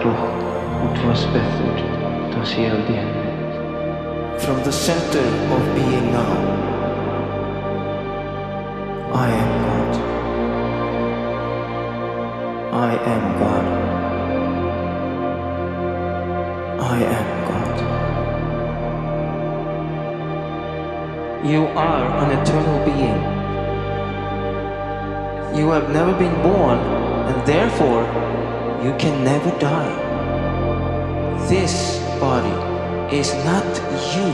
From the center of being now, I am God. I am God. I am God. You are an eternal being. You have never been born, and therefore you can never die. This body is not you.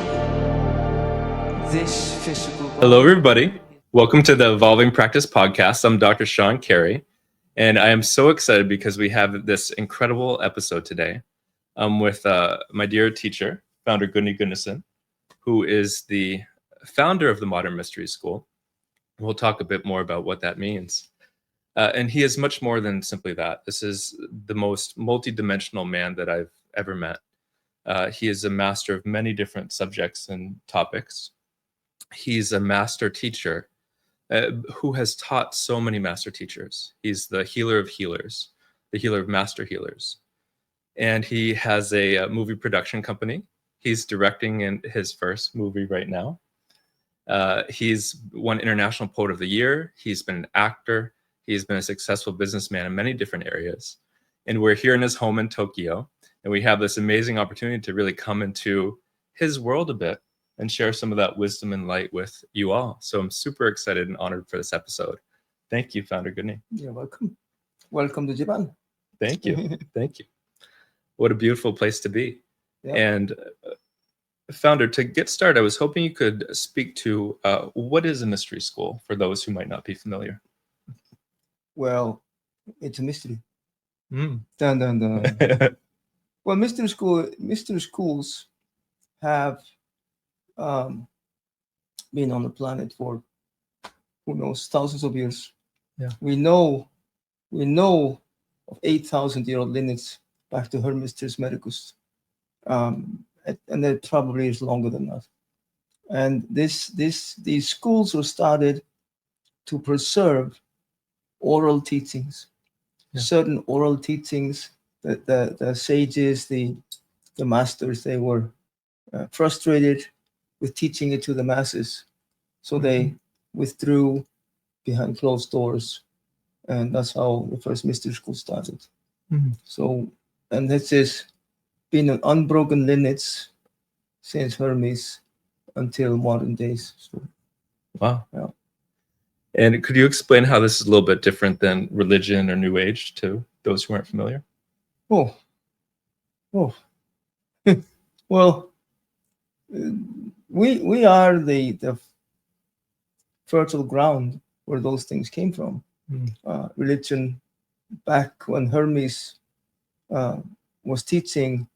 This physical body. Hello, everybody. Welcome to the Evolving Practice Podcast. I'm Dr. Sean Carey, and I am so excited because we have this incredible episode today with my dear teacher, founder Gudni Gudnason, who is the founder of the Modern Mystery School. We'll talk a bit more about what that means. And he is much more than simply that. This is the most multidimensional man that I've ever met. He is a master of many different subjects and topics. He's a master teacher who has taught so many master teachers. He's the healer of healers, the healer of master healers. And he has a movie production company. He's directing in his first movie right now. He's won International Poet of the Year. He's been an actor. He's been a successful businessman in many different areas. And we're here in his home in Tokyo. And we have this amazing opportunity to really come into his world a bit and share some of that wisdom and light with you all. So I'm super excited and honored for this episode. Thank you, Founder Gudni. You're welcome. Welcome to Japan. Thank you. Thank you. What a beautiful place to be. Yeah. And Founder, to get started, I was hoping you could speak to what is a mystery school for those who might not be familiar. Well, it's a mystery. Mm. Dun, dun, dun. Well, mystery schools have been on the planet for who knows thousands of years. Yeah. We know of 8,000-year-old lineage back to Hermes Trismegistus, and it probably is longer than that. And these schools were started to preserve oral teachings, certain oral teachings. The sages, the masters, they were frustrated with teaching it to the masses, so they withdrew behind closed doors, and that's how the first mystery school started. So, and this has been an unbroken lineage since Hermes until modern days. So, Wow. Yeah. And could you explain how this is a little bit different than religion or New Age to those who aren't familiar? Oh. Well, we are the fertile ground where those things came from. Religion, back when Hermes was teaching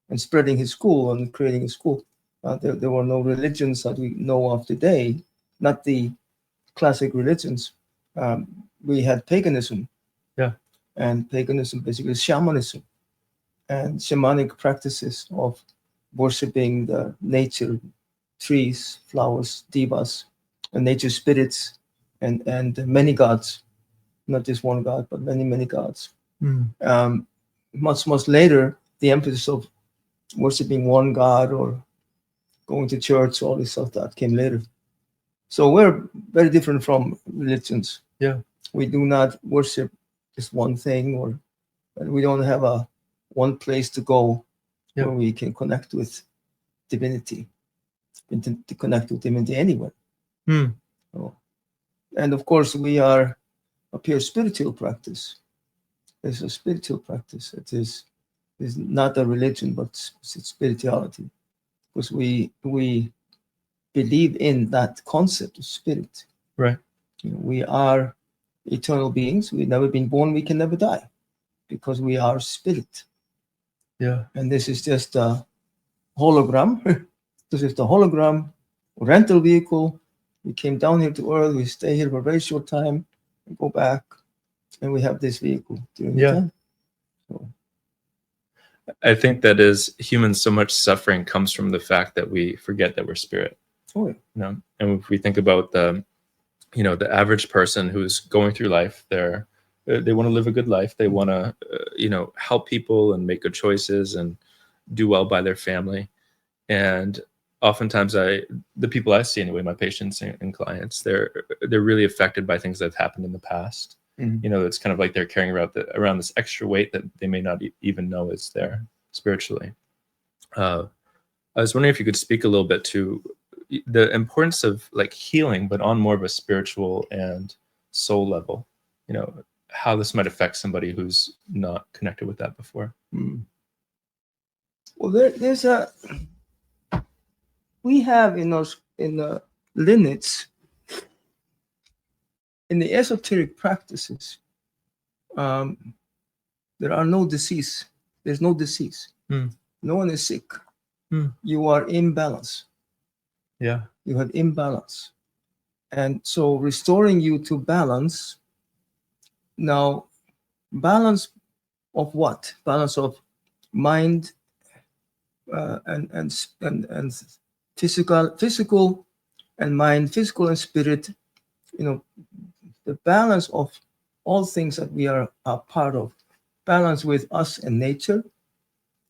and spreading his school and creating a school, there were no religions that we know of today, not the classic religions. We had paganism. And paganism basically is shamanism and shamanic practices of worshiping the nature, trees, flowers, devas, and nature spirits, and many gods, not just one god, but many gods. Much later, the emphasis of worshiping one god or going to church, all this stuff that came later. So we're very different from religions. Yeah. We do not worship just one thing, or we don't have one place to go where we can connect with divinity, and to connect with divinity anywhere. So, and of course, we are a pure spiritual practice. It's a spiritual practice. It is not a religion, but it's spirituality, because we believe in that concept of spirit. Right. We are eternal beings. We've never been born. We can never die, because we are spirit. Yeah. And this is just a hologram. This is the hologram rental vehicle. We came down here to Earth. We stay here for a very short time and go back, and we have this vehicle during the time. So, I think that as humans, so much suffering comes from the fact that we forget that we're spirit. Oh, yeah. You know? And if we think about the average person who's going through life, they're they want to live a good life. They want to, help people and make good choices and do well by their family. And oftentimes the people I see anyway, my patients and clients, they're really affected by things that have happened in the past. It's kind of like they're carrying around this extra weight that they may not even know is there spiritually. I was wondering if you could speak a little bit to the importance of like healing, but on more of a spiritual and soul level, how this might affect somebody who's not connected with that before. Well, we have in the lineage, in the esoteric practices, there are no disease. There's no disease. No one is sick. You are in balance. Yeah. You have imbalance. And so restoring you to balance. Now, balance of what? Balance of mind and physical and mind, physical and spirit. The balance of all things that we are a part of. Balance with us and nature.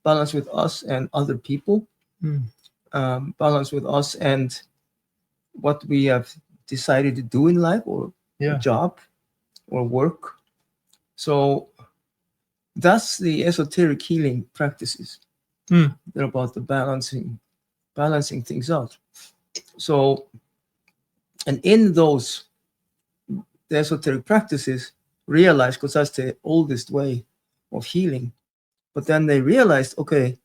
Balance with us and other people. Balance with us and what we have decided to do in life, or job or work. So that's the esoteric healing practices. They're about the balancing things out. So, and in those, the esoteric practices realize, because that's the oldest way of healing, but then they realized, okay,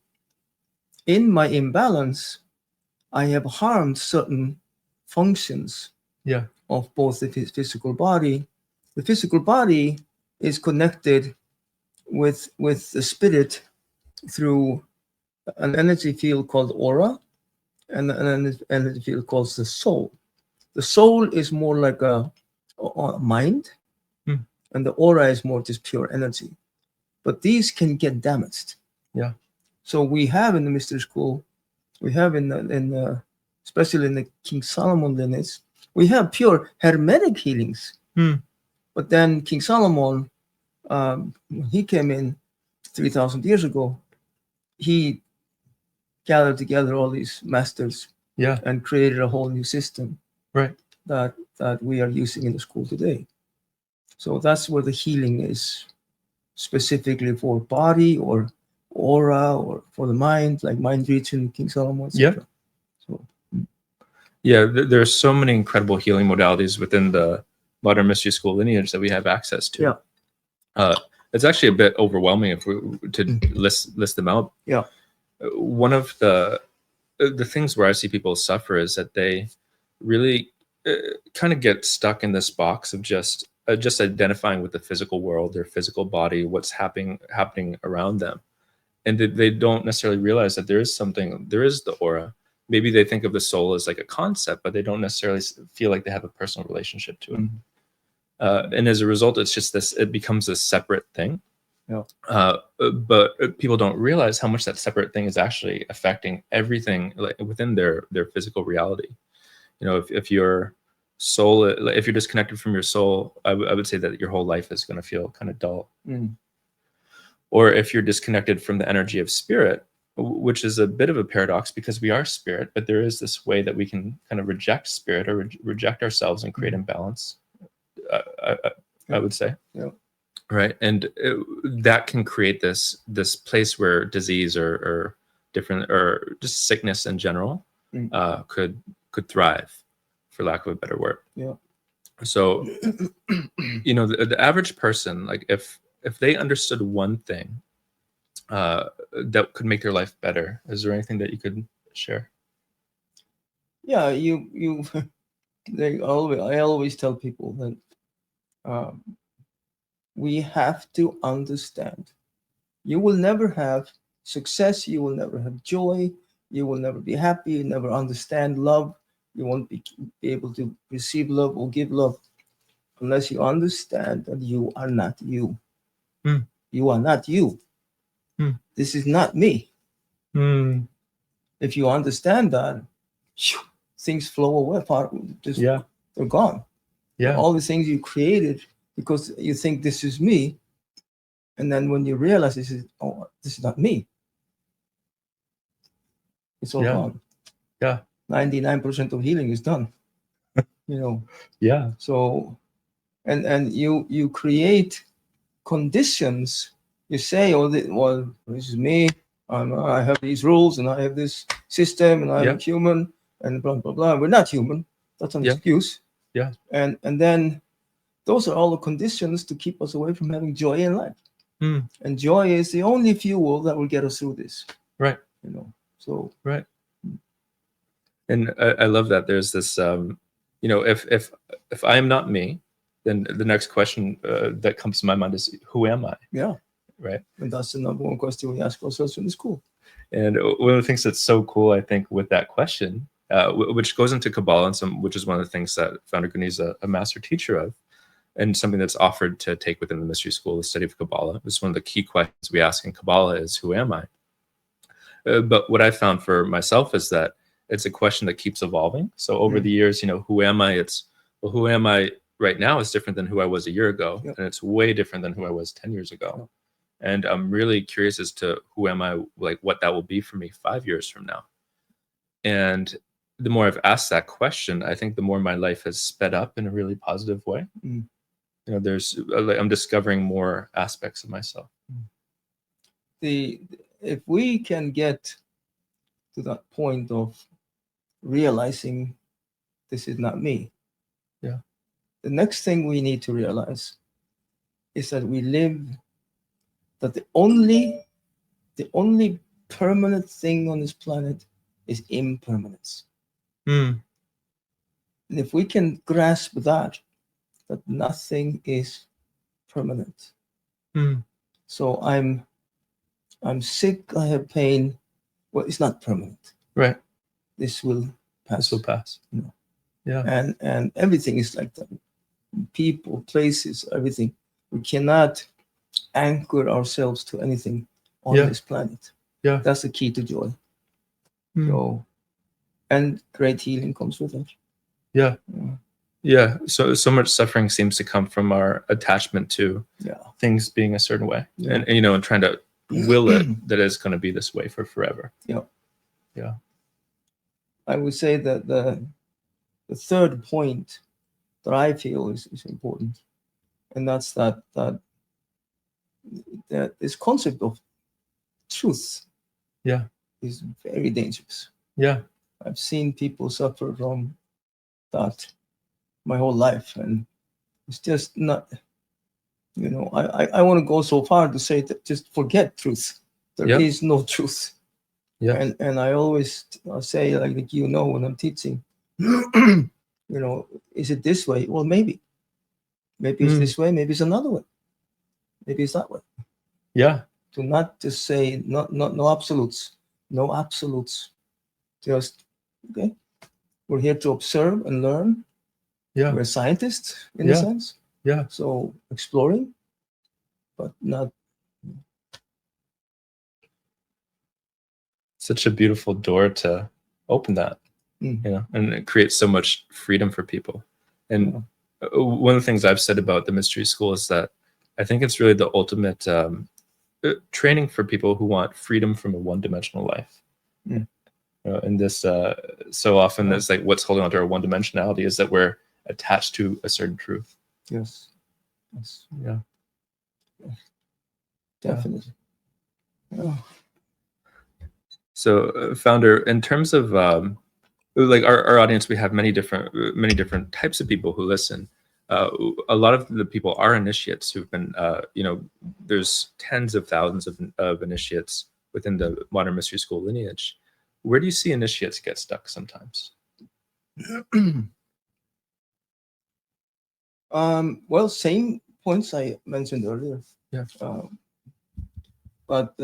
in my imbalance, I have harmed certain functions of both the physical body. The physical body is connected with the spirit through an energy field called aura, and an energy field called the soul. The soul is more like a mind, and the aura is more just pure energy. But these can get damaged. Yeah. So we have in the mystery school, we have especially in the King Solomon lineage, we have pure hermetic healings. But then King Solomon, when he came in 3,000 years ago, he gathered together all these masters and created a whole new system that we are using in the school today. So that's where the healing is, specifically for body or aura, or for the mind, like mind region, King Solomon, etc. So there are so many incredible healing modalities within the modern mystery school lineage that we have access to. It's actually a bit overwhelming if we to list them out. One of the things where I see people suffer is that they really kind of get stuck in this box of just identifying with the physical world, their physical body, what's happening around them, and they don't necessarily realize that there is the aura. Maybe they think of the soul as like a concept, but they don't necessarily feel like they have a personal relationship to it. And as a result, it becomes a separate thing. But people don't realize how much that separate thing is actually affecting everything within their physical reality. If your soul, if you're disconnected from your soul, I would say that your whole life is going to feel kind of dull. Or if you're disconnected from the energy of spirit, which is a bit of a paradox because we are spirit, but there is this way that we can kind of reject spirit or reject ourselves and create imbalance. I would say. Right. And that can create this place where disease or different, or just sickness in general could thrive, for lack of a better word. So, the average person, like if they understood one thing that could make their life better, is there anything that you could share? I always tell people that we have to understand. You will never have success. You will never have joy. You will never be happy. You never understand love. You won't be able to receive love or give love unless you understand that you are not you. You are not you. This is not me. If you understand that, things flow away. They're gone. All the things you created because you think this is me, and then when you realize this is not me, it's all gone. Yeah. 99% of healing is done. Yeah. So, and you create conditions. You say, well, this is me. I have these rules, and I have this system, and I'm human, and blah blah blah. We're not human. That's an excuse. Yeah. And then those are all the conditions to keep us away from having joy in life. And joy is the only fuel that will get us through this. Right. So. Right. And I love that. There's this, if I am not me, then the next question that comes to my mind is, who am I? Yeah. Right. And that's the number one question we ask ourselves in school. And one of the things that's so cool, I think, with that question, which goes into Kabbalah, and which is one of the things that Founder Gudni is a master teacher of, and something that's offered to take within the mystery school, the study of Kabbalah. It's one of the key questions we ask in Kabbalah is, who am I? But what I found for myself is that it's a question that keeps evolving. So over the years, who am I? Who am I right now is different than who I was a year ago. And it's way different than who I was 10 years ago. And I'm really curious as to who am I, like what that will be for me 5 years from now. And the more I've asked that question, I think the more my life has sped up in a really positive way. I'm discovering more aspects of myself. If we can get to that point of realizing this is not me, the next thing we need to realize is that that the only permanent thing on this planet is impermanence. And if we can grasp that nothing is permanent. So I'm sick, I have pain. Well, it's not permanent. Right. This will pass. Yeah. And everything is like that. People, places, everything. We cannot anchor ourselves to anything on this planet. Yeah. That's the key to joy. So, and great healing comes with it. Yeah. So much suffering seems to come from our attachment to things being a certain way, and and trying to will it that it's going to be this way for forever. Yeah. I would say that the third point that I feel is important, and that's that this concept of truth is very dangerous. I've seen people suffer from that my whole life, and it's just not, I want to go so far to say that just forget truth. There is no truth. And I always say, like when I'm teaching, is it this way? Well, maybe it's this way, maybe it's another way, maybe it's that way. To not just say no absolutes, just okay, we're here to observe and learn. We're scientists in a sense. So exploring, but not. Such a beautiful door to open that, and it creates so much freedom for people. And one of the things I've said about the mystery school is that I think it's really the ultimate training for people who want freedom from a one-dimensional life. And this so often it's like what's holding on to our one-dimensionality is that we're attached to a certain truth. Yes. Definitely. So founder, in terms of like our audience, we have many different types of people who listen. A lot of the people are initiates who've been there's tens of thousands of initiates within the modern mystery school lineage. Where do you see initiates get stuck sometimes? Well, same points I mentioned earlier. But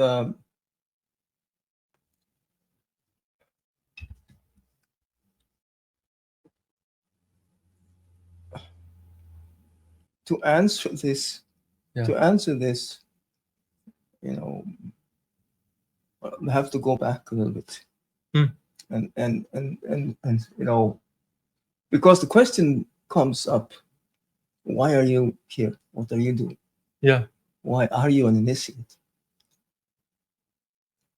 to answer this, I have to go back a little bit, and because the question comes up why are you here? What are you doing? Yeah. Why are you an initiate?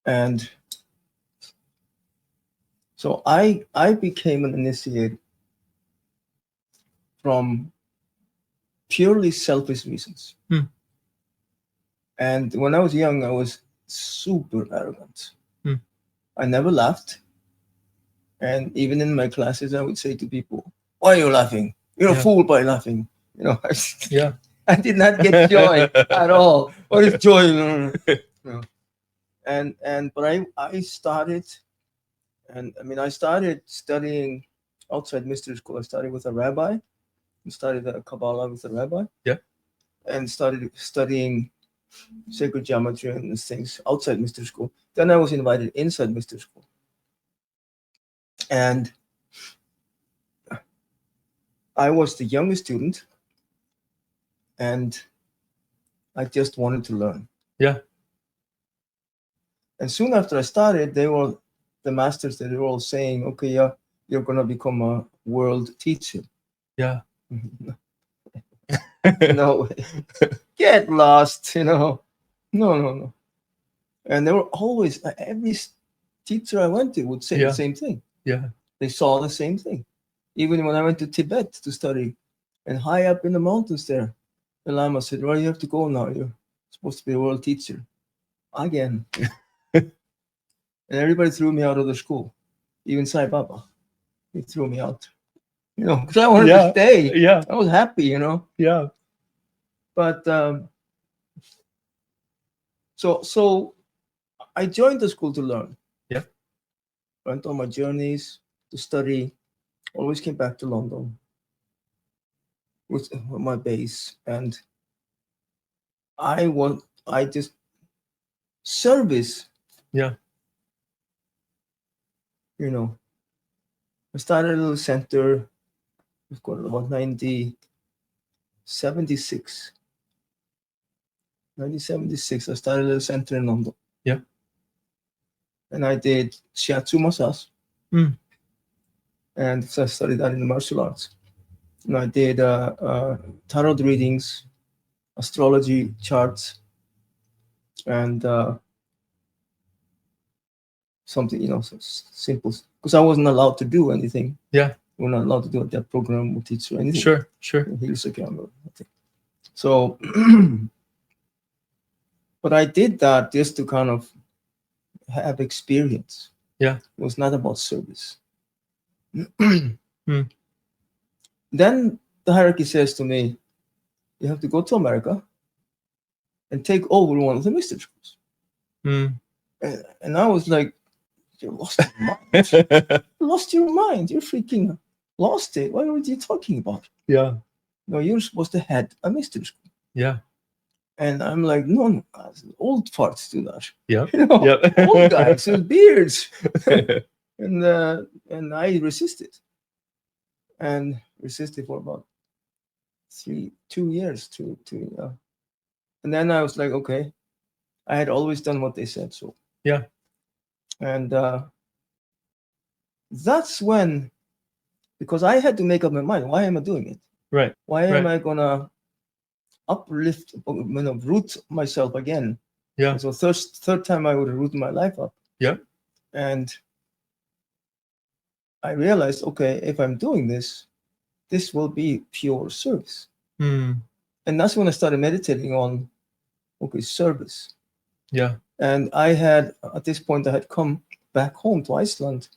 And so I became an initiate from purely selfish reasons. Hmm. And when I was young, I was super arrogant. Hmm. I never laughed. And even in my classes, I would say to people, why are you laughing? You're Yeah. a fool by laughing. You know, Yeah. I did not get joy at all. What is joy? No. But I started, and I mean, I started studying outside mystery school. I started with a rabbi. I studied Kabbalah with a rabbi. Yeah. And started studying sacred geometry and these things outside mystery school. Then I was invited inside mystery school. And I was the youngest student, and I just wanted to learn. Yeah. And soon after I started, the masters, they were all saying, okay, yeah, you're going to become a world teacher. Yeah. No way. Get lost, No. And they were always, every teacher I went to would say Yeah. the same thing. Yeah. They saw the same thing. Even when I went to Tibet to study, and high up in the mountains there, the Lama said, well, you have to go now. You're supposed to be a world teacher. Again. And everybody threw me out of the school. Even Sai Baba. He threw me out. Because I wanted to stay. Yeah. I was happy, Yeah. But so I joined the school to learn. Yeah. Went on my journeys to study. Always came back to London with my base, and I just service. Yeah. I started a little center. We've got about 1976. 1976, I started a little center in London. Yeah. And I did shiatsu massage. Mm. And so I studied that in the martial arts. And I did tarot readings, astrology charts, and something, simple. Because I wasn't allowed to do anything. Yeah. We're not allowed to do that program or teach or anything. Sure. Here's a camera. So, but I did that just to kind of have experience. Yeah. It was not about service. Mm. Then the hierarchy says to me, you have to go to America and take over one of the mystery schools. Mm. And I was like, you lost your mind. You lost your mind. You're freaking lost it. What were you talking about? Yeah. No, you're supposed to head a mystery school. Yeah. And I'm like, no, old farts do that. Yeah. Old guys with beards. And I resisted. And resisted for about 2 years. And then I was like, okay, I had always done what they said. So yeah. And that's when, because I had to make up my mind, why am I doing it? Right. Why am I gonna uplift, root myself again? Yeah. And so third time I would root my life up. Yeah. And I realized, okay, if I'm doing this will be pure service. Mm. And that's when I started meditating on, okay, service. Yeah. And at this point, I had come back home to Iceland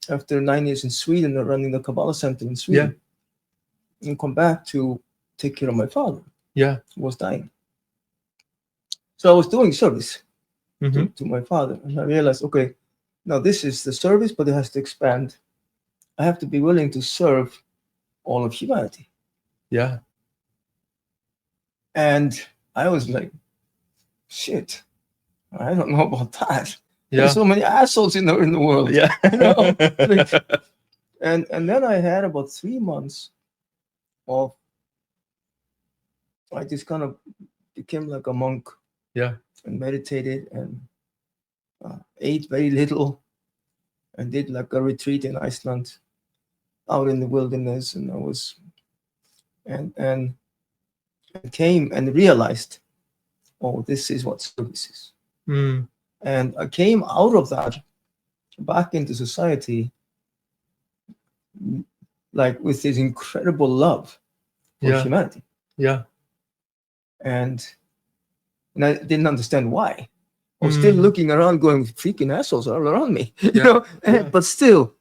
after 9 years in Sweden, running the Kabbalah Center in Sweden. Yeah. And come back to take care of my father. Yeah. Who was dying. So I was doing service mm-hmm. to my father. And I realized, okay, now this is the service, but it has to expand. I have to be willing to serve all of humanity. Yeah. And I was like, shit, I don't know about that. Yeah. There's so many assholes in the world. Yeah. And then I had about 3 months of, I just kind of became like a monk. Yeah. And meditated and ate very little and did like a retreat in Iceland out in the wilderness. And I was and came and realized, oh, this is what service is. And I came out of that back into society, like with this incredible love for humanity. Yeah. And I didn't understand why. I was still looking around going, freaking assholes all around me, you know, but still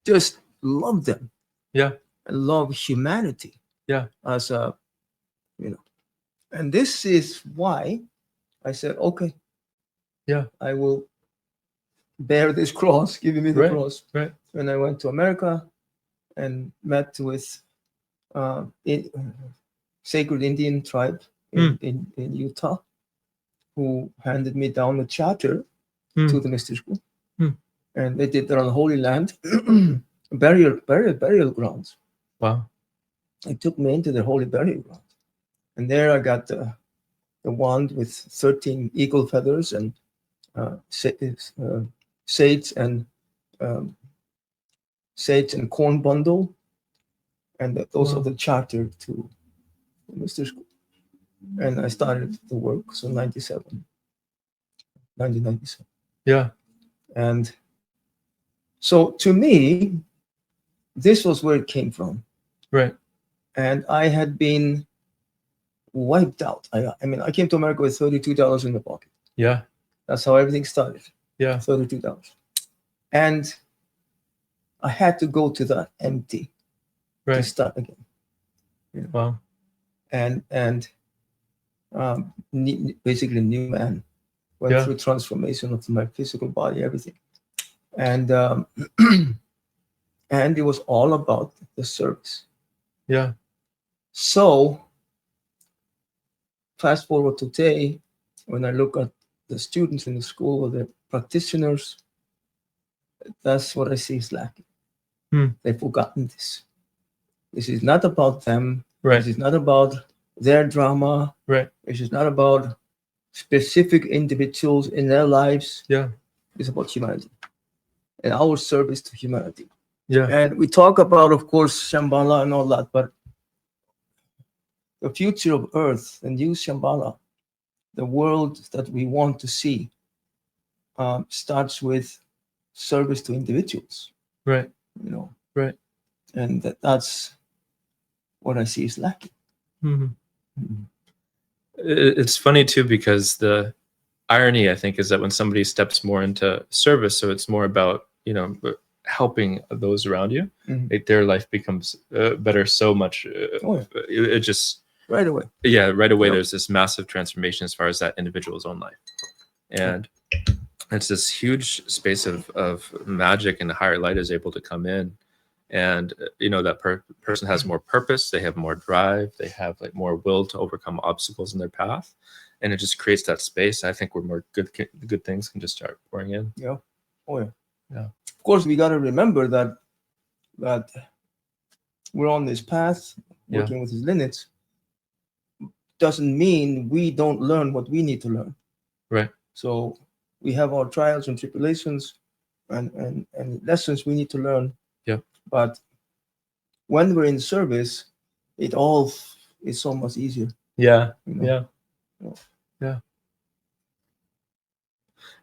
just love them. Yeah. And love humanity. Yeah. As a, you know, and this is why I said, okay, yeah, I will bear this cross, giving me the cross. Right. When I went to America and met with sacred Indian tribe in Utah, who handed me down a charter to the mystery school. And they did their own holy land, burial grounds. Wow. They took me into the holy burial ground. And there I got the wand with 13 eagle feathers and sage and corn bundle. And those are the charter to the mystery school. And I started the work, so 1997. Yeah. And so to me, this was where it came from. Right. And I had been wiped out. I mean, I came to America with $32 in the pocket. Yeah. That's how everything started. Yeah. $32. And I had to go to that empty to start again. You know? Wow. And basically a new man. Went through transformation of my physical body, everything. And and it was all about the service. Yeah. So fast forward to today, when I look at the students in the school or the practitioners, that's what I see is lacking. They've forgotten this. This is not about them. Right. This is not about their drama. Right. This is not about specific individuals in their lives. Yeah. It's about humanity and our service to humanity. Yeah. And we talk about, of course, Shambhala and all that, but the future of Earth, the new Shambhala, the world that we want to see, starts with service to individuals. Right. You know. Right. And that's what I see is lacking. It's funny too, because the irony, I think, is that when somebody steps more into service, so it's more about, you know, helping those around you, their life becomes better so much. It just right away. Yeah, right away. There's this massive transformation as far as that individual's own life, and it's this huge space of magic, and the higher light is able to come in. And you know, that person has more purpose, they have more drive, they have like more will to overcome obstacles in their path, and it just creates that space, I think, where more good things can just start pouring in. Yeah. Oh yeah. Yeah. Of course, we got to remember that we're on this path working with this lineage. Doesn't mean we don't learn what we need to learn. Right. So we have our trials and tribulations and lessons we need to learn. Yeah. But when we're in service, it all is so much easier. Yeah. You know?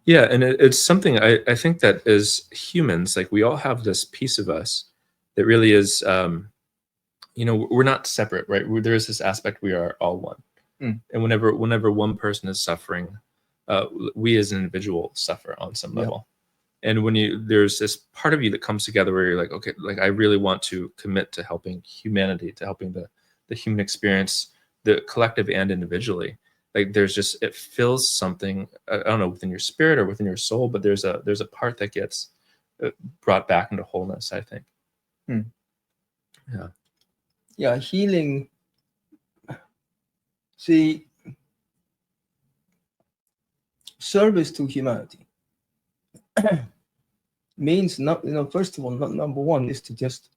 Yeah. And it's something I think that as humans, like, we all have this piece of us that really is, you know, we're not separate, right? There is this aspect, we are all one. And whenever one person is suffering, we as an individual suffer on some level. And when there's this part of you that comes together where you're like, okay, like, I really want to commit to helping humanity, to helping the human experience, the collective and individually. Like, there's just, it feels something, I don't know, within your spirit or within your soul, but there's a part that gets brought back into wholeness, I think. Yeah, healing. See, service to humanity means not, you know, first of all, number one is to just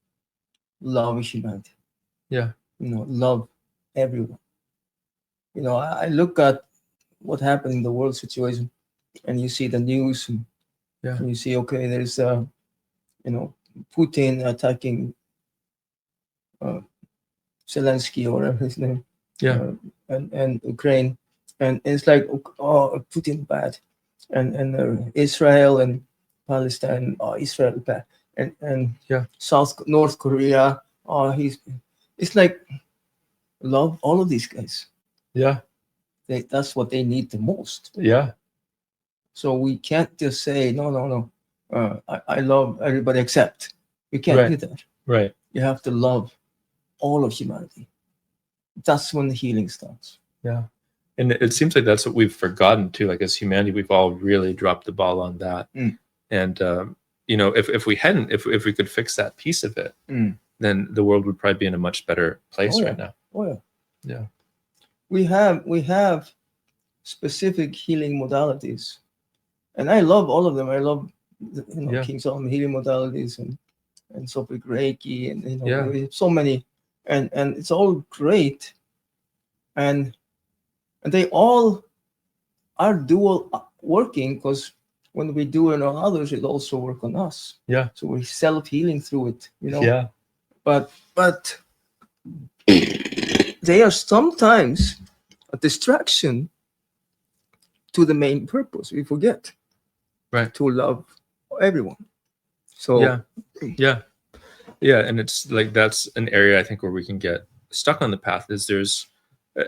love humanity. Yeah. You know, love everyone. You know, I look at what happened in the world situation, and you see the news, and you see, okay, there's you know, Putin attacking Zelensky or whatever his name, Yeah. and Ukraine, and it's like, oh, Putin bad, and Israel and Palestine, oh, Israel bad, and Yeah. North Korea, oh, it's like, love all of these guys. Yeah. That's what they need the most. Yeah. So we can't just say no. I love everybody except. You can't do that. Right. You have to love all of humanity. That's when the healing starts. Yeah. And it seems like that's what we've forgotten too. Like as humanity, we've all really dropped the ball on that. And if we hadn't, if we could fix that piece of it, then the world would probably be in a much better place right now. Oh yeah. Yeah. We have specific healing modalities, and I love all of them. I love King Solomon healing modalities and Sophie Reiki, and we have so many, and it's all great, and they all are dual working, because when we do it on others, it also work on us. Yeah. So we're self-healing through it. Yeah. But they are sometimes a distraction to the main purpose. We forget to love everyone. So yeah, and it's like that's an area I think where we can get stuck on the path, is there's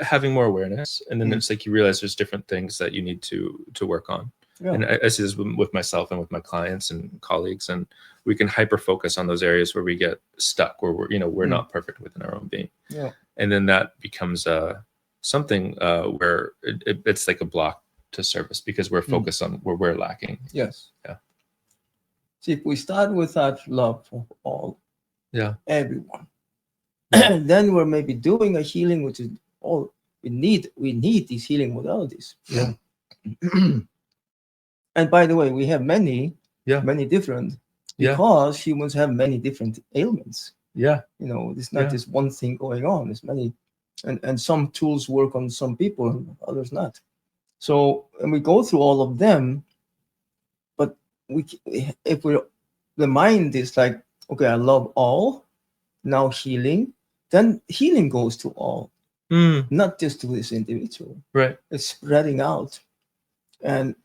having more awareness, and then it's like you realize there's different things that you need to work on. And I see this with myself and with my clients and colleagues, and we can hyper focus on those areas where we get stuck, where we're not perfect within our own being. And then that becomes something where it's like a block to service, because we're focused on where we're lacking. Yes. Yeah. See, if we start with that love for all, everyone, then we're maybe doing a healing, which is all we need. We need these healing modalities. Yeah. And by the way, we have many different, because humans have many different ailments. Yeah. It's not just one thing going on. It's many, and some tools work on some people and others not. So, and we go through all of them, but the mind is like, okay, I love all, now healing, then healing goes to all, not just to this individual. Right. It's spreading out. And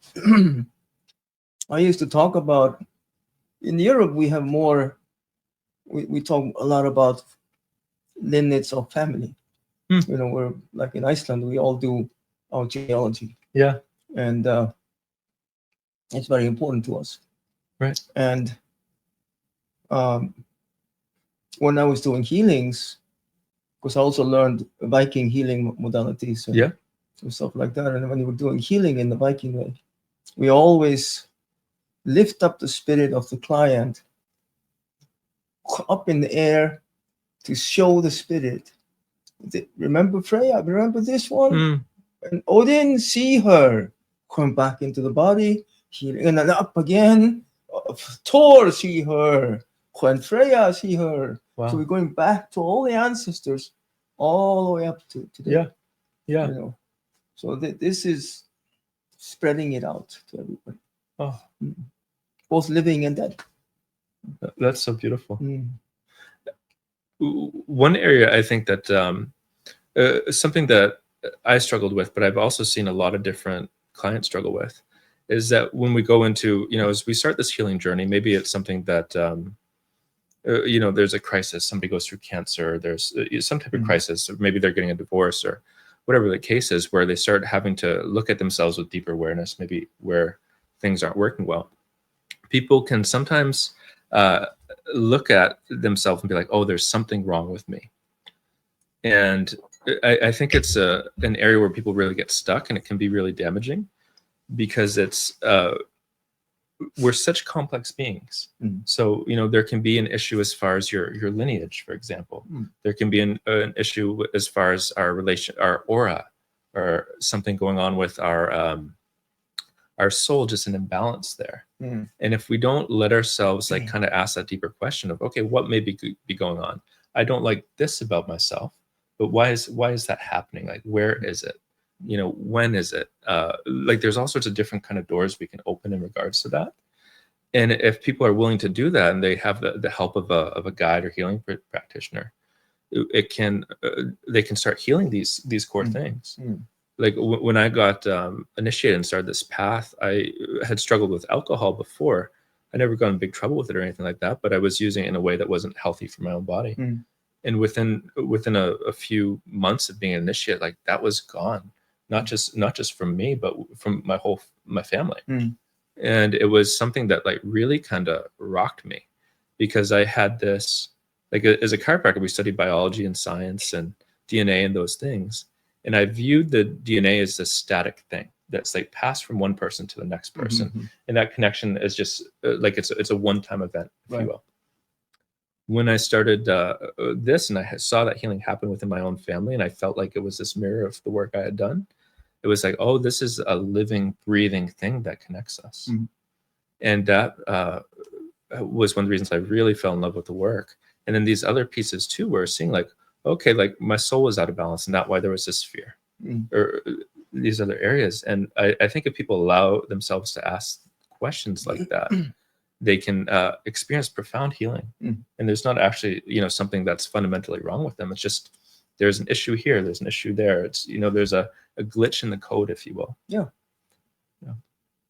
I used to talk about, in Europe, we have more, we talk a lot about lineage of family. We're like in Iceland, we all do our genealogy. Yeah. And it's very important to us. Right. And when I was doing healings, because I also learned Viking healing modalities and stuff like that. And when we were doing healing in the Viking way, we always lift up the spirit of the client up in the air to show the spirit. Remember Freya? Remember this one? And Odin, see her. Come back into the body, healing, and then up again. Thor, see her. When Freya, see her. Wow. So we're going back to all the ancestors, all the way up to today. Yeah. So this is spreading it out to everybody. Oh. Both living and dead. That's so beautiful. One area I think that something that I struggled with, but I've also seen a lot of different clients struggle with, is that when we go into, as we start this healing journey, maybe it's something that, there's a crisis, somebody goes through cancer, there's some type of crisis, or maybe they're getting a divorce or whatever the case is, where they start having to look at themselves with deeper awareness, maybe where things aren't working well. People can sometimes look at themselves and be like, oh, there's something wrong with me. And I think it's an area where people really get stuck, and it can be really damaging, because it's we're such complex beings. So there can be an issue as far as your lineage, for example. There can be an issue as far as our relation, our aura, or something going on with our soul, just an imbalance there. And if we don't let ourselves kind of ask that deeper question of, okay, what may be going on? I don't like this about myself, but why is that happening? Like, where is it? When is it? There's all sorts of different kind of doors we can open in regards to that. And if people are willing to do that, and they have the help of a guide or healing practitioner, it can they can start healing these core things. Like when I got initiated and started this path, I had struggled with alcohol before. I never got in big trouble with it or anything like that, but I was using it in a way that wasn't healthy for my own body. And within a few months of being initiated, like that was gone, not just from me, but from my family. And it was something that like really kind of rocked me, because I had this, like as a chiropractor, we studied biology and science and DNA and those things. And I viewed the DNA as a static thing that's like passed from one person to the next person. And that connection is just like, it's a one-time event, if you will. When I started this, and I saw that healing happen within my own family, and I felt like it was this mirror of the work I had done, it was like, oh, this is a living, breathing thing that connects us. And that was one of the reasons I really fell in love with the work. And then these other pieces too, were seeing like, okay, like my soul was out of balance, and that's why there was this fear or these other areas. And I think if people allow themselves to ask questions like that, they can experience profound healing. And there's not actually, something that's fundamentally wrong with them. It's just, there's an issue here, there's an issue there. It's, there's a glitch in the code, if you will. Yeah.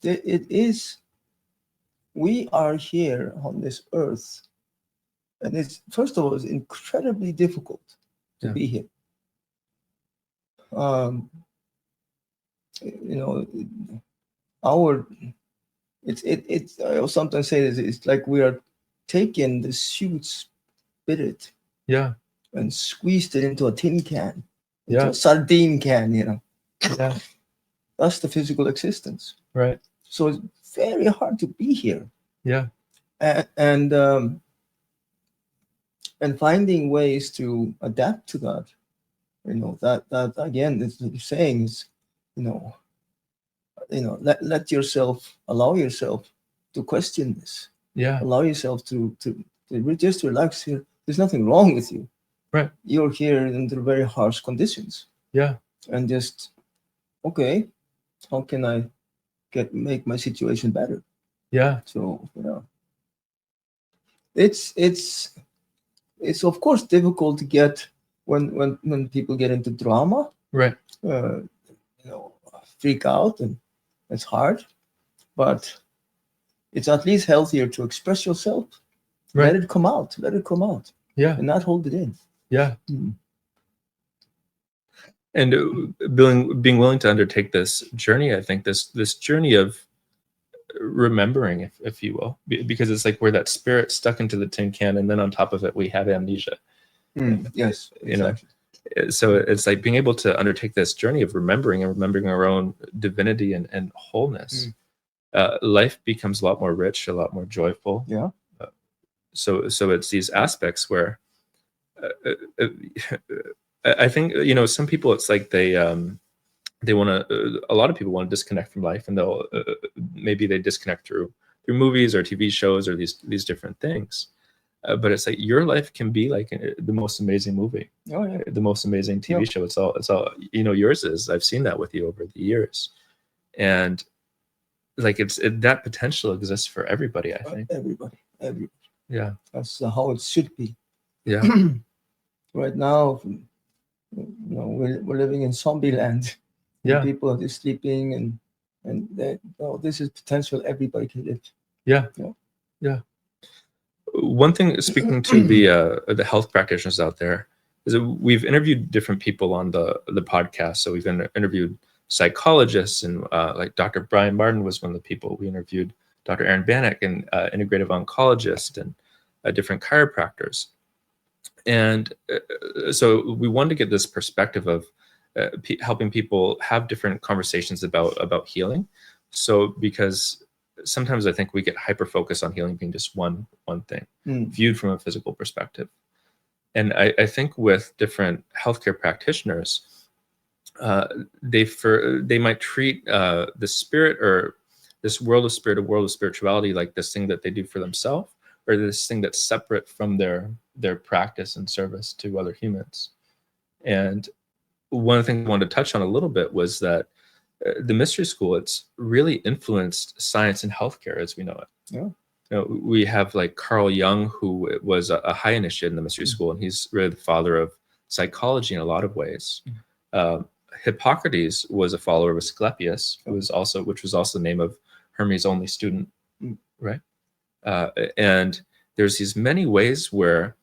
It is, we are here on this earth, and it's, first of all, it's incredibly difficult to be here. It's I sometimes say this, it's like we are taking the huge spirit and squeezed it into a tin can, into a sardine can, That's the physical existence. Right. So it's very hard to be here. Yeah. And finding ways to adapt to that, that again, is saying is, let yourself, allow yourself to question this. Yeah. Allow yourself to just relax here. There's nothing wrong with you. Right. You're here under very harsh conditions. Yeah. And just, okay, how can I make my situation better? Yeah. So, it's of course difficult to get when people get into drama. Right. Freak out, and it's hard, but it's at least healthier to express yourself. Right. Let it come out. Yeah. And not hold it in. Yeah. And being willing to undertake this journey, I think this journey of remembering, if you will, because it's like we're that spirit stuck into the tin can, and then on top of it we have amnesia. Yes, exactly. So it's like being able to undertake this journey of remembering our own divinity and wholeness. Life becomes a lot more rich, a lot more joyful. Yeah. So it's these aspects where I think, some people, it's like they want to, a lot of people want to disconnect from life, and they'll maybe they disconnect through movies or TV shows or these different things. But it's like your life can be like the most amazing movie, the most amazing TV show. It's all yours is. I've seen that with you over the years, and like that potential exists for everybody. I think everybody. Yeah, that's how it should be. Yeah. Right now, we're living in zombie land. Yeah, people are just sleeping, and this is potential. Everybody can live. Yeah. One thing, speaking to the health practitioners out there, is that we've interviewed different people on the podcast. So we've interviewed psychologists, and like Dr. Brian Martin was one of the people we interviewed. Dr. Aaron Bannock, an integrative oncologist, and different chiropractors. And so we wanted to get this perspective of helping people have different conversations about healing. So because sometimes I think we get hyper focused on healing being just one thing viewed from a physical perspective. And I think with different healthcare practitioners, they might treat the spirit, or this world of spirit, a world of spirituality, like this thing that they do for themselves, or this thing that's separate from their practice and service to other humans. And one of the things I wanted to touch on a little bit was that the mystery school, it's really influenced science and healthcare as we know it. Yeah. We have like Carl Jung, who was a high initiate in the mystery school, and he's really the father of psychology in a lot of ways. Hippocrates was a follower of Asclepius, which was also the name of Hermes' only student, right? And there's these many ways where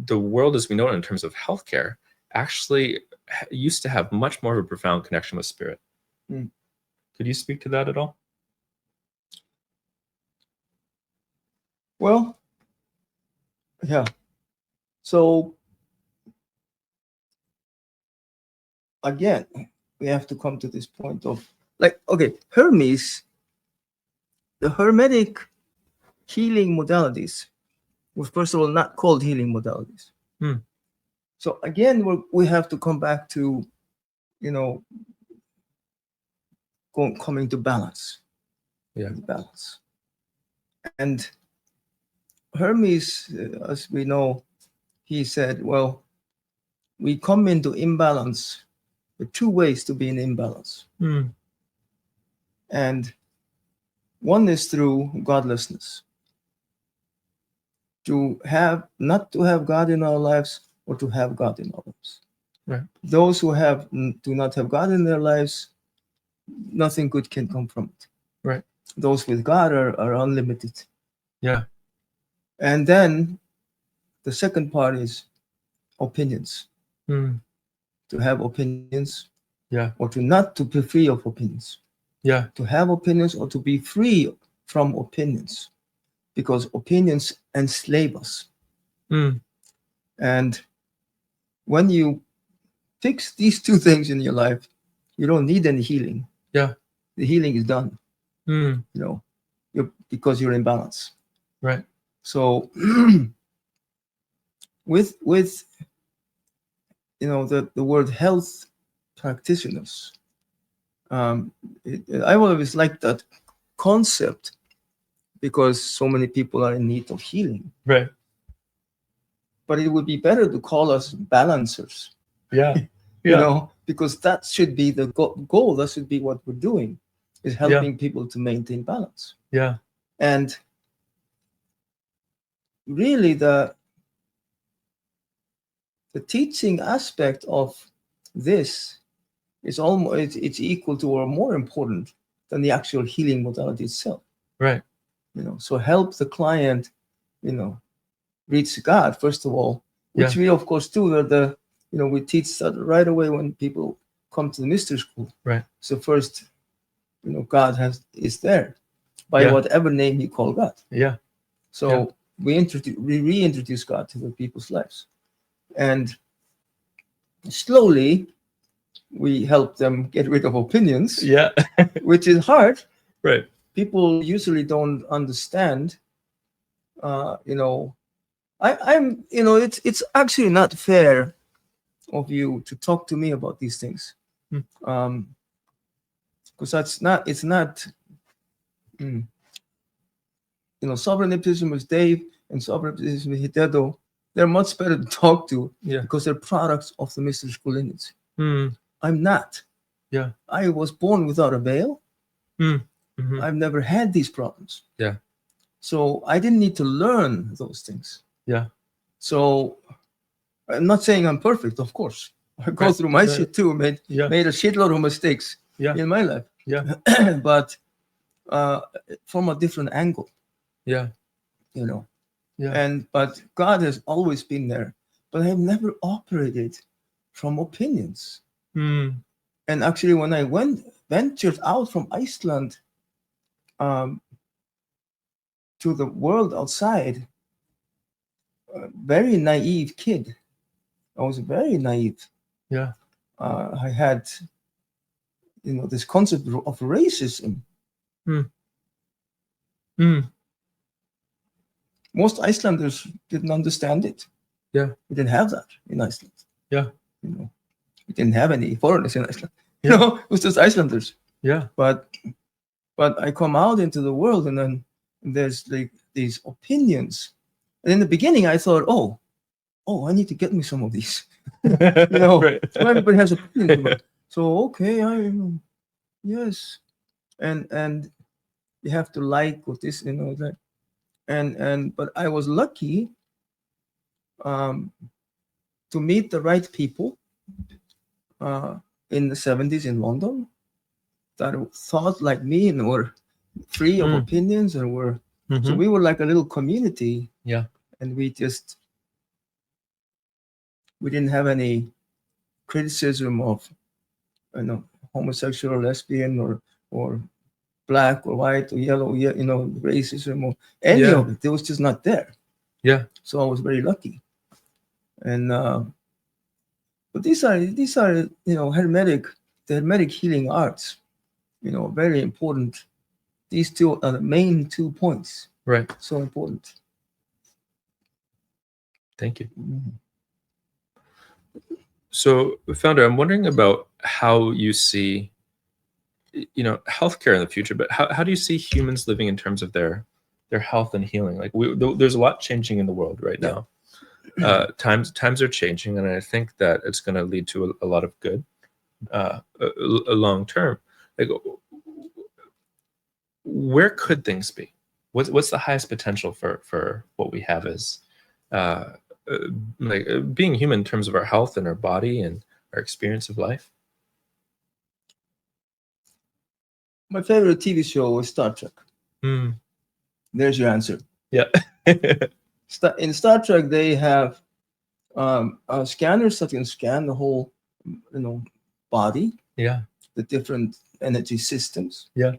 the world as we know it in terms of healthcare actually used to have much more of a profound connection with spirit. Could you speak to that at all? Well, yeah. So again, we have to come to this point of like, okay, Hermes, the Hermetic healing modalities were first of all not called healing modalities. So again, we have to come back to, coming to balance. Yeah. Balance. And Hermes, as we know, he said, well, we come into imbalance. There are two ways to be in imbalance. And one is through godlessness. Not to have God in our lives or to have God in our lives. Right. Those who do not have God in their lives, nothing good can come from it. Right. Those with God are unlimited. Yeah. And then the second part is opinions. To have opinions. Yeah. Or to be free of opinions. Yeah. To have opinions or to be free from opinions. Because opinions enslave us. And when you fix these two things in your life, you don't need any healing. Yeah. The healing is done. Because you're in balance. Right. So with the word health practitioners, I always like that concept because so many people are in need of healing. Right. But it would be better to call us balancers. Yeah. Because that should be the goal. That should be what we're doing, is helping people to maintain balance. Yeah. And really the teaching aspect of this is almost it's equal to or more important than the actual healing modality itself. Right. So help the client, reach God first of all, which we of course do. We teach that right away when people come to the mystery school. Right. So first, God is there by whatever name you call God. Yeah. So we reintroduce God to the people's lives, and slowly we help them get rid of opinions. Yeah. Which is hard. Right. People usually don't understand. It's actually not fair of you to talk to me about these things. Because it's not sovereign hypnotism with Dave and sovereign hypnotism with Hitedo, they're much better to talk to because they're products of the mystery school lineage. I'm not. Yeah. I was born without a veil. I've never had these problems. Yeah. So I didn't need to learn those things. Yeah. So I'm not saying I'm perfect, of course. I go through my shit too, made a shitload of mistakes in my life. Yeah. But from a different angle. Yeah. Yeah. But God has always been there. But I've never operated from opinions. And actually, when I ventured out from Iceland to the world outside, a very naive kid. I was very naive. Yeah. I had, this concept of racism. Most Icelanders didn't understand it. Yeah. We didn't have that in Iceland. Yeah. We didn't have any foreigners in Iceland. It was just Icelanders. Yeah. But I come out into the world and then there's like these opinions. And in the beginning I thought, oh, I need to get me some of these. Right. So everybody has opinions. So okay, yes. And you have to like what this, that. But I was lucky to meet the right people in the 70s in London that thought like me and were free of opinions and were so we were like a little community. Yeah. And we didn't have any criticism of homosexual or lesbian or black or white or yellow, racism or any of it. It was just not there. Yeah. So I was very lucky. And but these are the hermetic healing arts, very important. These two are the main 2 points. Right. So important. Thank you. So, Founder, I'm wondering about how you see, healthcare in the future, but how do you see humans living in terms of their health and healing? Like there's a lot changing in the world right now. Times are changing, and I think that it's going to lead to a lot of good long term. Like, where could things be? What's the highest potential for what we have as being human in terms of our health and our body and our experience of life? My favorite TV show was Star Trek. There's your answer. Yeah. In Star Trek, they have scanners that can scan the whole, body. Yeah. The different energy systems. Yeah.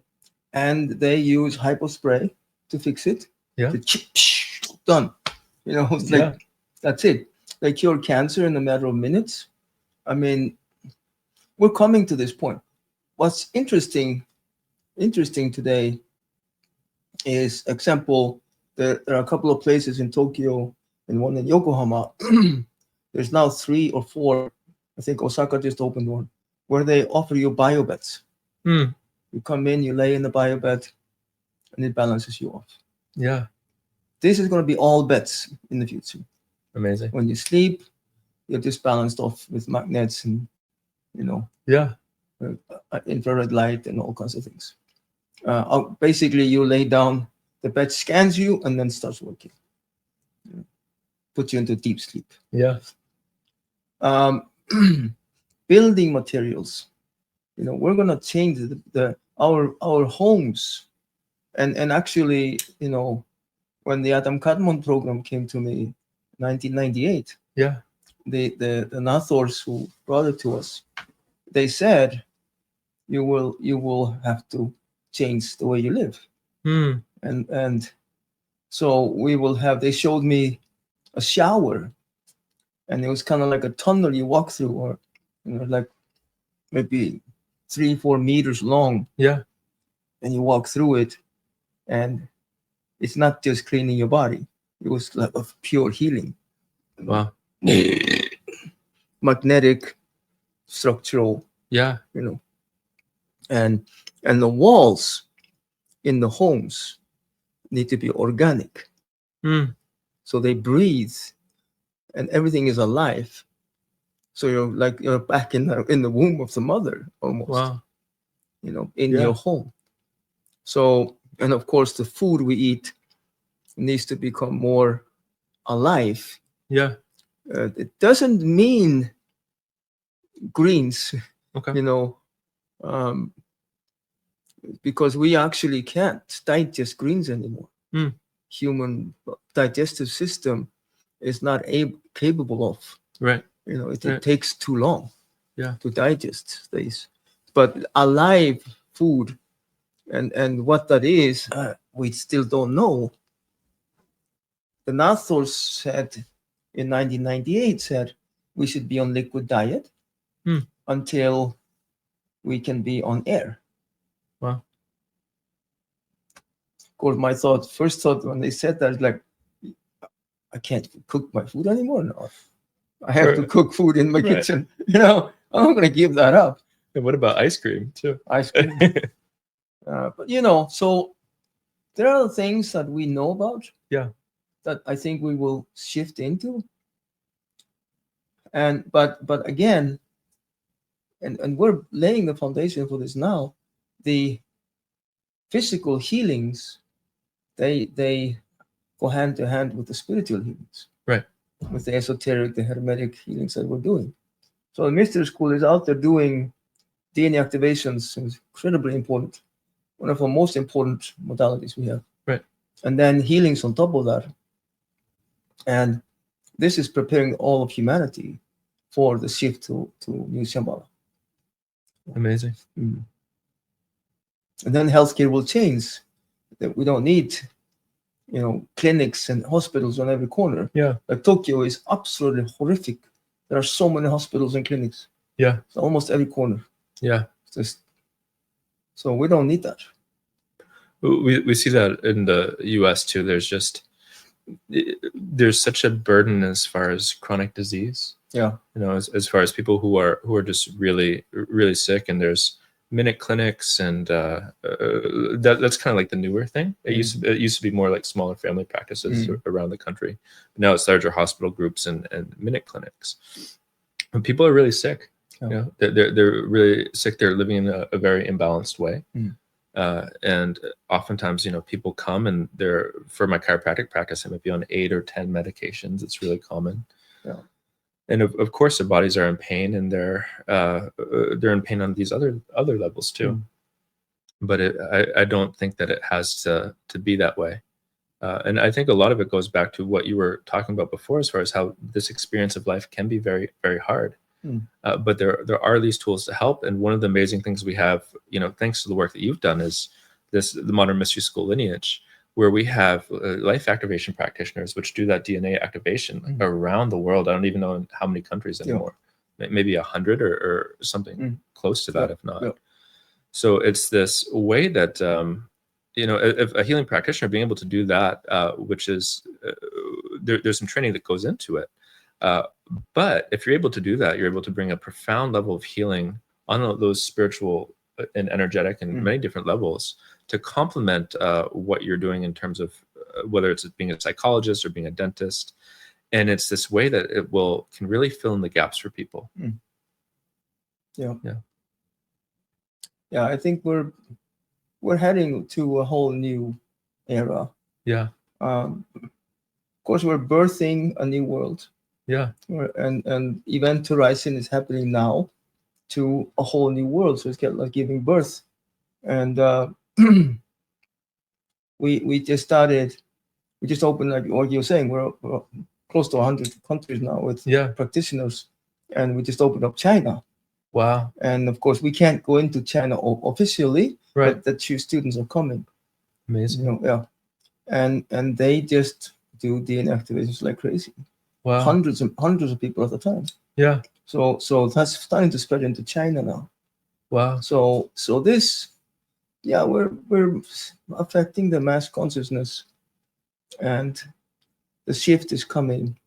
And they use hypospray to fix it. Yeah. Done. It's like that's it. They cure cancer in a matter of minutes. I mean, we're coming to this point. What's interesting today is, example, there are a couple of places in Tokyo and one in Yokohama. There's now 3 or 4, I think Osaka just opened one, where they offer you biobeds. You come in, you lay in the biobed, and it balances you off. Yeah. This is going to be all beds in the future. Amazing. When you sleep, you're just balanced off with magnets and, infrared light and all kinds of things. Basically, you lay down, the bed scans you, and then starts working. Put you into deep sleep. Yeah. Building materials. We're going to change our homes. And actually, when the Adam Kadmon program came to me, 1998, the Nathors who brought it to us, they said, you will have to change the way you live. And so we will have, they showed me a shower, and it was kind of like a tunnel you walk through, or like maybe 3-4 meters long. Yeah. And you walk through it, and it's not just cleaning your body. It was like of pure healing. Wow. Magnetic, structural. Yeah. And the walls in the homes need to be organic. So they breathe, and everything is alive. So you're back in the womb of the mother almost. Wow. In your home. So, and of course, the food we eat needs to become more alive. Yeah. It doesn't mean greens. Okay. Because we actually can't digest greens anymore. Human digestive system is not capable of. Right. It takes too long. Yeah. To digest these. But alive food, and what that is, we still don't know. The Nathors said in 1998 we should be on liquid diet until we can be on air. Wow. Of course, my first thought when they said that is like, I can't cook my food anymore. No, I have to cook food in my kitchen. I'm not going to give that up. And what about ice cream too? Ice cream. But so there are things that we know about. Yeah. That I think we will shift into. But again, and we're laying the foundation for this now. The physical healings, they go hand to hand with the spiritual healings. Right. with the esoteric, the hermetic healings that we're doing. So the mystery school is out there doing DNA activations. It's incredibly important. One of our most important modalities we have. Right. And then healings on top of that. And this is preparing all of humanity for the shift to New Shambhala. Amazing. And then healthcare will change. That we don't need, clinics and hospitals on every corner. Yeah. Like Tokyo is absolutely horrific. There are so many hospitals and clinics. Yeah. It's almost every corner. Yeah. So we don't need that. We see that in the U.S. too. There's such a burden as far as chronic disease. Yeah. As far as people who are just really, really sick, and there's minute clinics, and that's kind of like the newer thing. It used to be more like smaller family practices around the country. But now it's larger hospital groups and minute clinics. And people are really sick. Yeah. They're really sick. They're living in a very imbalanced way. And oftentimes, people come and they're, for my chiropractic practice, I might be on 8 or 10 medications. It's really common. Yeah. And of course, their bodies are in pain, and they're in pain on these other levels too. But I don't think that it has to be that way. And I think a lot of it goes back to what you were talking about before, as far as how this experience of life can be very, very hard. But there are these tools to help. And one of the amazing things we have, thanks to the work that you've done, is the Modern Mystery School lineage, where we have life activation practitioners, which do that DNA activation around the world. I don't even know in how many countries anymore. Maybe 100 or something close to that, if not. Yeah. So it's this way that, if a healing practitioner being able to do that, which is, there's some training that goes into it. But if you're able to do that, you're able to bring a profound level of healing on those spiritual and energetic and many different levels to complement what you're doing in terms of whether it's being a psychologist or being a dentist. And it's this way that it can really fill in the gaps for people. Yeah. I think we're heading to a whole new era. Yeah. Of course, we're birthing a new world. Yeah. And Event Horizon is happening now to a whole new world. So it's like giving birth. And we just opened, like what you're saying, we're close to 100 countries now with practitioners. And we just opened up China. Wow. And of course, we can't go into China officially, but the two students are coming. Amazing. And they just do DNA activations like crazy. Wow. Hundreds of people at a time. Yeah. So that's starting to spread into China now. Wow. So this, we're affecting the mass consciousness, and the shift is coming.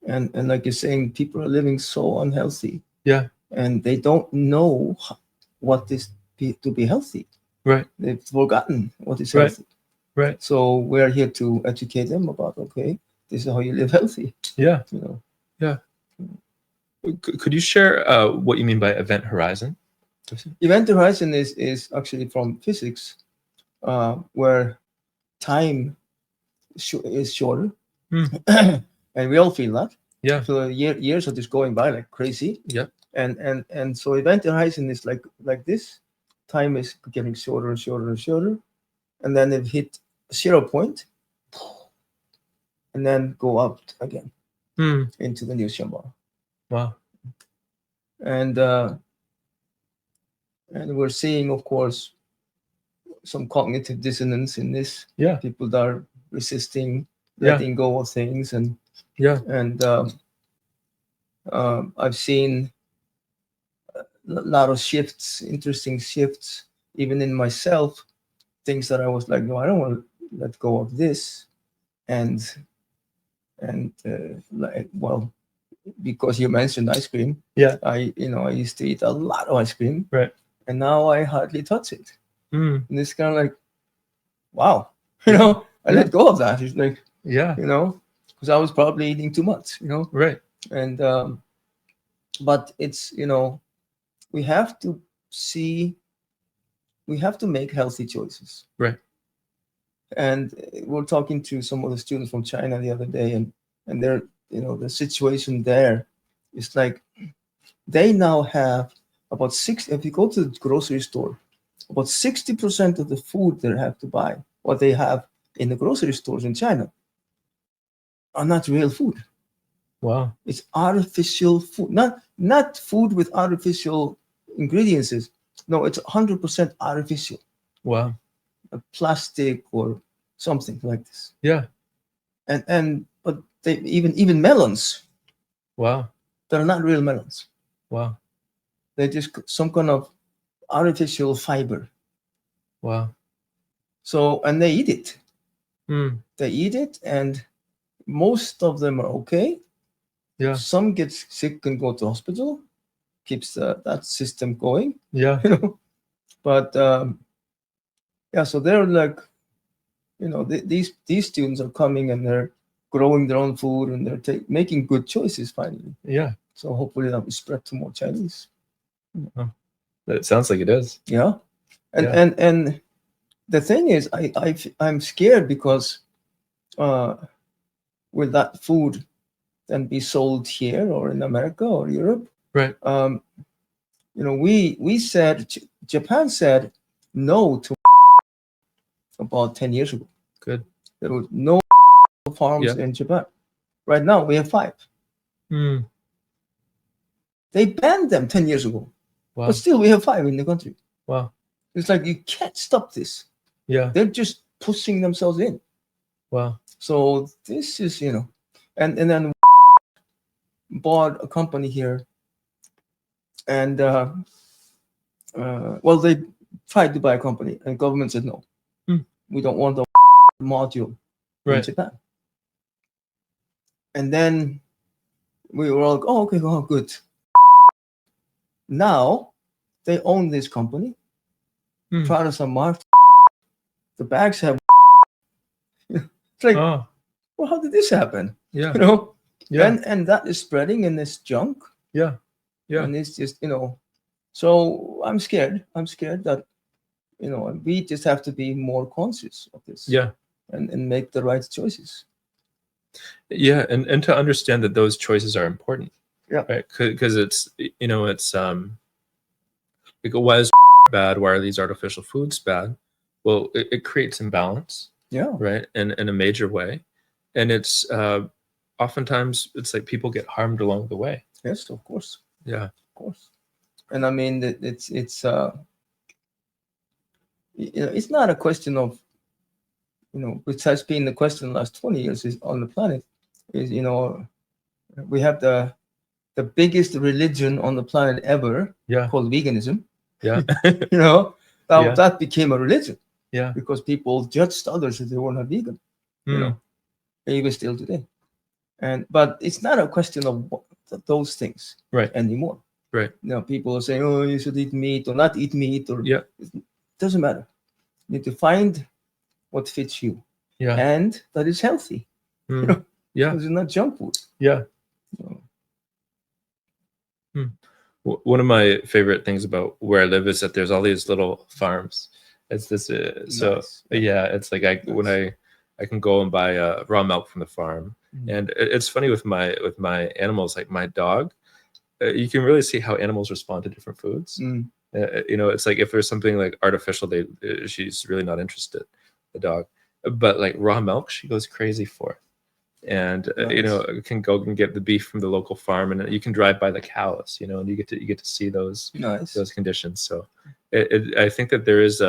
And like you're saying, people are living so unhealthy. Yeah. And they don't know what is to be healthy. Right. They've forgotten what is healthy. Right. So we're here to educate them about, okay, this is how you live healthy. Yeah. Yeah. Could you share what you mean by event horizon? Event horizon is actually from physics, where time is shorter. And we all feel that. Yeah. So years are just going by like crazy. Yeah. And so event horizon is like this. Time is getting shorter and shorter and shorter. And then it hit 0 point. And then go up again into the new Shambhala. Wow. And we're seeing, of course, some cognitive dissonance in this. Yeah. People that are resisting letting go of things, and I've seen a lot of shifts, interesting shifts, even in myself. Things that I was like, no, I don't want to let go of this, and because you mentioned ice cream, I used to eat a lot of ice cream, right, and now I hardly touch it. And it's kind of like, wow, I let go of that. It's like, because I was probably eating too much, right, and but it's we have to make healthy choices, right. And we're talking to some of the students from China the other day, and they're the situation there is like they now have about if you go to the grocery store, about 60% of the food they have to buy, what they have in the grocery stores in China, are not real food. Wow. It's artificial food, not food with artificial ingredients. No, it's 100% artificial. Wow. Plastic or something like this. Yeah. But they even melons. Wow. They're not real melons. Wow. They're just some kind of artificial fiber. Wow. So, and they eat it. They eat it, and most of them are okay. Yeah. Some get sick and go to hospital, keeps that system going. Yeah. But so they're like, these students are coming and they're growing their own food and they're making good choices finally. Yeah. So hopefully that will spread to more Chinese. It sounds like it is. Yeah. And the thing is, I'm scared because will that food then be sold here or in America or Europe? Right. We said, Japan said no to about 10 years ago. Good. There was no farms in Japan. Right now we have 5. They banned them 10 years ago. Wow. But still we have 5 in the country. Wow. It's like you can't stop this. Yeah. They're just pushing themselves in. Wow. So this is, and then bought a company here, and they tried to buy a company, and government said no. We don't want the module in Japan. And then we were all like, oh, okay, oh, good. Now they own this company. Products are marked. The bags have. It's like, well, how did this happen? Yeah. Yeah. And that is spreading in this junk. Yeah. Yeah. And it's just, so I'm scared. I'm scared that, we just have to be more conscious of this. Yeah. And make the right choices. Yeah. And to understand that those choices are important. Yeah. Right. Because it's, it's, like, why is bad? Why are these artificial foods bad? Well, it creates imbalance. Yeah. Right. In a major way. And it's, oftentimes it's like people get harmed along the way. Yes, of course. Yeah. Of course. And I mean, it's not a question of, which has been the question the last 20 years is on the planet is, we have the biggest religion on the planet ever called veganism. Yeah. That became a religion. Yeah. Because people judged others if they were not vegan. Even still today. But it's not a question of those things anymore. Right. People are saying, oh, you should eat meat or not eat meat, or it doesn't matter. You need to find what fits you. Yeah. And that is healthy. Yeah. Because it's not junk food. Yeah. One of my favorite things about where I live is that there's all these little farms. It's this nice. It's like I can go and buy raw milk from the farm. And it's funny with my animals, like my dog, you can really see how animals respond to different foods. It's like if there's something like artificial, she's really not interested, the dog. But like raw milk, she goes crazy for. And nice. Can go and get the beef from the local farm, and you can drive by the cows, and you get to see those those conditions. So I think that there is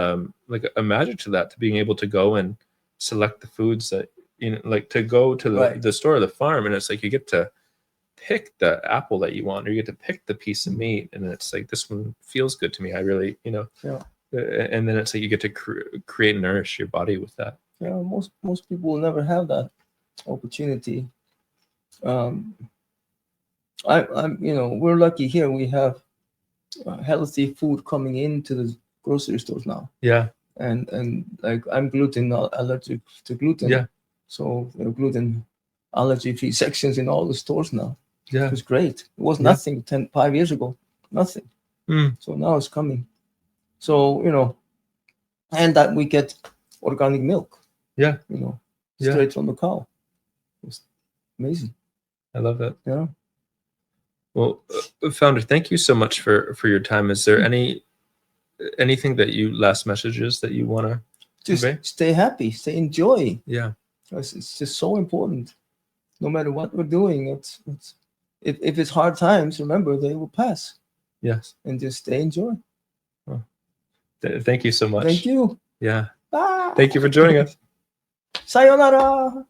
like a magic to that, to being able to go and select the foods that like to go to the store or the farm, and it's like you get to pick the apple that you want, or you get to pick the piece of meat, and it's like, this one feels good to me. I really and then it's like you get to create and nourish your body with that. Most people will never have that opportunity. I'm we're lucky here. We have healthy food coming into the grocery stores now. And like I'm gluten allergic to gluten. So there are gluten allergy free sections in all the stores now. It was great. It was nothing 5 years ago. Nothing. So now it's coming. So and that we get organic milk. Straight from the cow. It's amazing. I love that. Yeah. Well, founder, thank you so much for your time. Is there anything that last messages that you want to Just convey? stay happy, stay enjoy. Yeah. It's just so important. No matter what we're doing, if it's hard times, remember they will pass. Yes. And just stay enjoy. Thank you so much. Thank you. Yeah. Bye. Thank you for joining us. Sayonara.